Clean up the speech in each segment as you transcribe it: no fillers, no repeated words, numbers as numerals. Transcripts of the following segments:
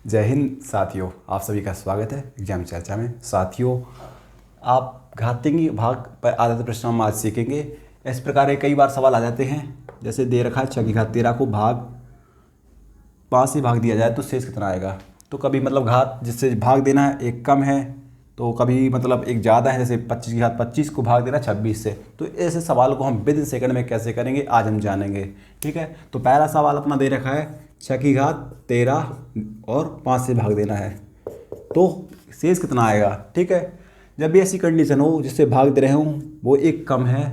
जय हिंद साथियों, आप सभी का स्वागत है एग्जाम चर्चा में। साथियों, आप घातीय भाग पर आधारित प्रश्न हम आज सीखेंगे। इस प्रकार के कई बार सवाल आ जाते हैं, जैसे दे रखा है 6 की घात 13 को भाग 5 से भाग दिया जाए तो शेष कितना आएगा। तो कभी मतलब घात जिससे भाग देना है एक कम है, तो कभी मतलब एक ज़्यादा है, जैसे 25 की घात 25 को भाग देना 26 से। तो ऐसे सवाल को हम विद इन सेकंड में कैसे करेंगे आज हम जानेंगे। ठीक है, तो पहला सवाल अपना दे रखा है 6 की घात 13 और 5 से भाग देना है, तो शेष कितना आएगा। ठीक है, जब भी ऐसी कंडीशन हो जिससे भाग दे रहे हों वो एक कम है,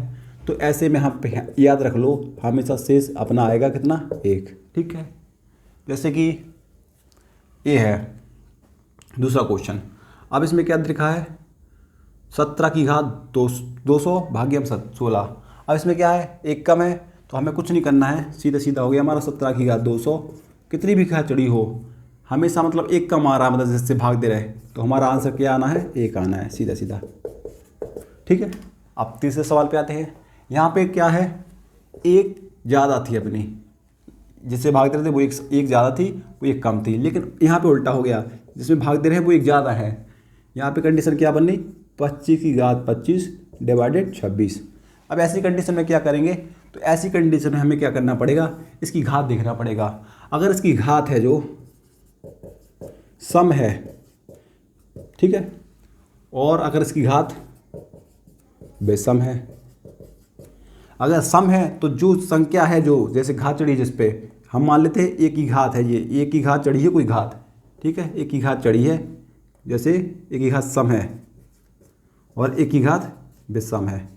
तो ऐसे में हम याद रख लो हमेशा शेष अपना आएगा कितना, एक। ठीक है, जैसे कि ये है दूसरा क्वेश्चन। अब इसमें क्या लिखा है 17 की घात 200 भाग्यम 16। अब इसमें क्या है एक कम है, तो हमें कुछ नहीं करना है, सीधा सीधा हो गया हमारा 17 की घात 200। कितनी भी घात चढ़ी हो हमेशा मतलब एक कम आ रहा है, मतलब जिससे भाग दे रहे, तो हमारा आंसर क्या आना है, एक आना है, सीधा सीधा। ठीक है, अब तीसरे सवाल पे आते हैं। यहाँ पे क्या है, एक ज़्यादा थी अपनी, जिससे भाग दे रहे थे वो एक ज़्यादा थी, वो एक कम थी। लेकिन यहाँ पे उल्टा हो गया, जिसमें भाग दे रहे हैं वो एक ज़्यादा है। यहाँ पे कंडीशन क्या बन रही, 25 की घात 25 डिवाइडेड 26। अब ऐसी कंडीशन में क्या करेंगे, तो ऐसी कंडीशन में हमें क्या करना पड़ेगा, इसकी घात देखना पड़ेगा। अगर इसकी घात है जो सम है, ठीक है, और अगर इसकी घात बेसम है। अगर सम है तो जो संख्या है, जो जैसे घात चढ़ी जिस पे हम मान लेते हैं एक की घात है, ये एक की घात चढ़ी है कोई घात, ठीक है, एक की घात चढ़ी है, जैसे एक की घात सम है और एक की घात विषम है।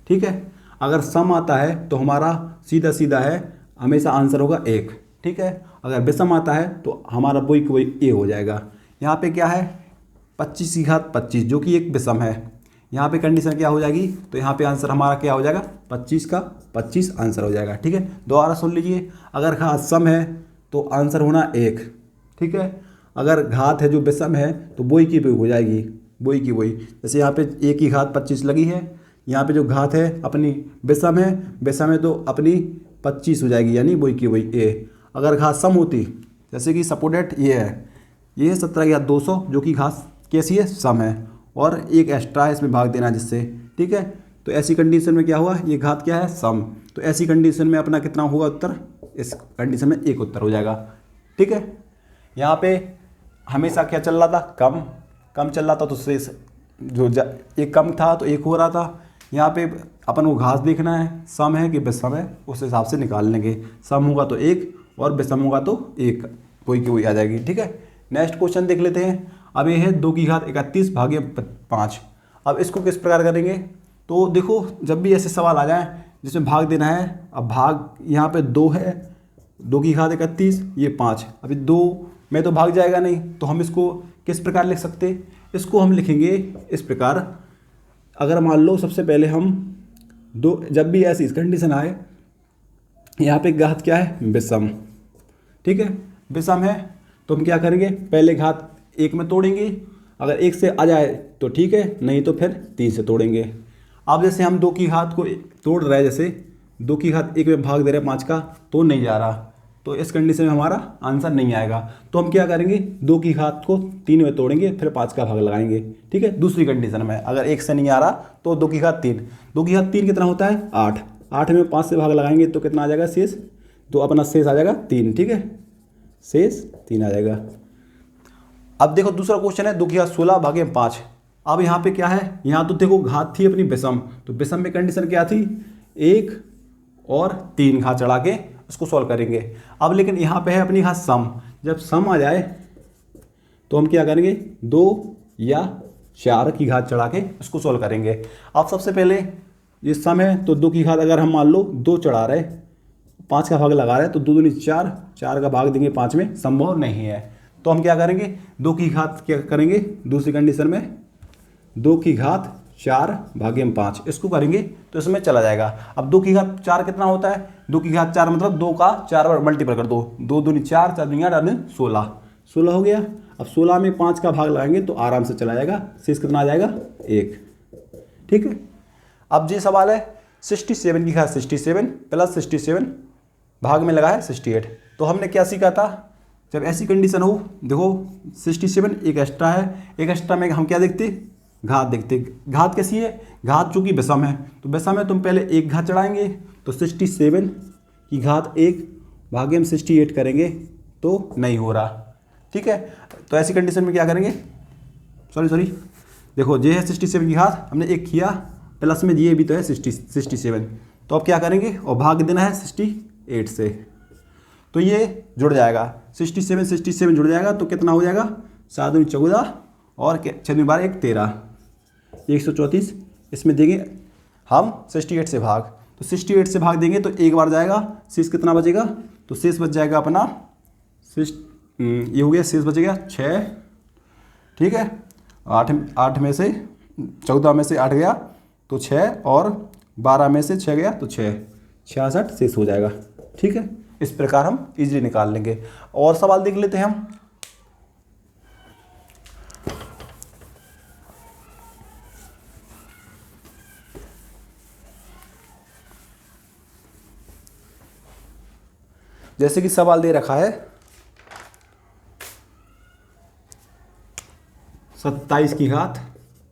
ठीक है, अगर सम आता है तो हमारा सीधा सीधा है, हमेशा आंसर होगा एक। ठीक है, अगर विषम आता है तो हमारा वही कोई ए हो जाएगा। यहाँ पे क्या है 25 की घात 25 जो कि एक विषम है। यहाँ पे कंडीशन क्या हो जाएगी, तो यहाँ पे आंसर हमारा क्या हो जाएगा, 25 का 25 आंसर हो जाएगा। ठीक है, दोबारा सुन लीजिए, अगर घात सम है तो आंसर होना एक। ठीक है, अगर घात है जो विषम है तो वही की वही हो जाएगी, वही की वही। जैसे यहाँ पे एक की घात 25 लगी है, यहाँ पे जो घात है अपनी विषम है तो अपनी 25 हो जाएगी, यानी वही की वही ए। अगर घात सम होती, जैसे कि सपोर्टेड ये है 17 की घात 200 जो कि घात कैसी है, सम है, और एक एक्स्ट्रा है इसमें भाग देना जिससे। ठीक है, तो ऐसी कंडीशन में क्या हुआ, ये घात क्या है, सम। तो ऐसी कंडीशन में अपना कितना होगा उत्तर, इस कंडीशन में एक उत्तर हो जाएगा। ठीक है, यहाँ पे हमेशा क्या चल रहा था, कम चल रहा था, तो शेष जो एक कम था तो एक हो रहा था। यहाँ पे अपन को घात देखना है, सम है कि विषम है, उस हिसाब से निकाल लेंगे। सम होगा तो एक और विषम होगा तो एक, कोई की वही आ जाएगी। ठीक है, नेक्स्ट क्वेश्चन देख लेते हैं। अब ये है 2 की घात 31 भाग्य 5। अब इसको किस प्रकार करेंगे, तो देखो जब भी ऐसे सवाल आ जाए जिसमें भाग देना है, अब भाग यहाँ पे 2 है, 2 की घात 31 ये 5, अभी 2 में तो भाग जाएगा नहीं, तो हम इसको किस प्रकार लिख सकते, इसको हम लिखेंगे इस प्रकार। अगर मान लो सबसे पहले हम दो, जब भी ऐसी कंडीशन आए, यहाँ पे घात क्या है, विषम। ठीक है, विषम है तो हम क्या करेंगे, पहले घात एक में तोड़ेंगे, अगर एक से आ जाए तो ठीक है, नहीं तो फिर 3 से तोड़ेंगे। अब जैसे हम 2 की घात को तोड़ रहे हैं, जैसे 2 की घात एक में भाग दे रहे हैं 5 का, तो नहीं जा रहा, तो इस कंडीशन में हमारा आंसर नहीं आएगा। तो हम क्या करेंगे, 2 की घात को 3 में तोड़ेंगे, फिर 5 का भाग लगाएंगे। ठीक है, दूसरी कंडीशन में अगर एक से नहीं आ रहा तो 2 की घात 3, 2 की घात 3 कितना होता है 8, 8 में 5 से भाग लगाएंगे तो कितना आ जाएगा शेष, तो अपना शेष आ जाएगा 3। ठीक है, शेष 3 आ जाएगा। अब देखो दूसरा क्वेश्चन है 2 की घात 16 भाग्य 5। अब यहाँ पे क्या है, यहाँ तो देखो घात थी अपनी विषम, तो विषम में कंडीशन क्या थी, 1 और 3 घात चढ़ा के उसको सॉल्व करेंगे। अब लेकिन यहाँ पे है अपनी घात सम, जब सम आ जाए तो हम क्या करेंगे, 2 या 4 की घात चढ़ा के उसको सॉल्व करेंगे। अब सबसे पहले ये सम है तो 2 की घात अगर हम मान लो 2 चढ़ा रहे, 5 का भाग लगा रहे हैं, तो 2 दूनी 4, 4 का भाग देंगे 5 में, संभव नहीं है। तो हम क्या करेंगे, 2 की घात क्या करेंगे, दूसरी कंडीशन में 2 की घात 4 भाग्य 5 इसको करेंगे तो इसमें चला जाएगा। अब 2 की घात 4 कितना होता है, 2 की घात 4 मतलब 2 का 4 बार मल्टीपल कर दो, 2 दूनी 4, 4 दूनी 8, 16, 16 हो गया। अब 16 में 5 का भाग लगाएंगे तो आराम से चला जाएगा, शेष कितना आ जाएगा 1। ठीक है, अब ये सवाल है 67 की घात 67 प्लस 67 भाग में लगा है 68। तो हमने क्या सीखा था, जब ऐसी कंडीशन हो, देखो 67 एक एक्स्ट्रा है, एक एक्स्ट्रा में हम क्या देखते, घात देखते। घात कैसी है, घात चूंकि विषम है तो विषम में तुम पहले एक घात चढ़ाएंगे, तो 67 की घात 1 भागे हम 68 करेंगे तो नहीं हो रहा। ठीक है, तो ऐसी कंडीशन में क्या करेंगे, सॉरी देखो ये है 67 की घात, हमने एक किया, प्लस में ये भी तो है 67, तो अब क्या करेंगे और भाग देना है 68 से, तो ये जुड़ जाएगा 67 जुड़ जाएगा, तो कितना हो जाएगा, 7 दूनी 14 और 6 दूनी 12 1 13, 134। इसमें देंगे हम 68 से भाग, तो 68 से भाग देंगे तो एक बार जाएगा, शेष कितना बचेगा, तो शेष बच जाएगा अपना ये हो गया, शेष बचेगा 6। ठीक है, 8 में से 14 में से 8 गया तो 6 और 12 में से 6 गया तो 6, 66 शेष हो जाएगा। ठीक है, इस प्रकार हम इजीली निकाल लेंगे। और सवाल देख लेते हैं हम। जैसे कि सवाल दे रखा है 27 की घात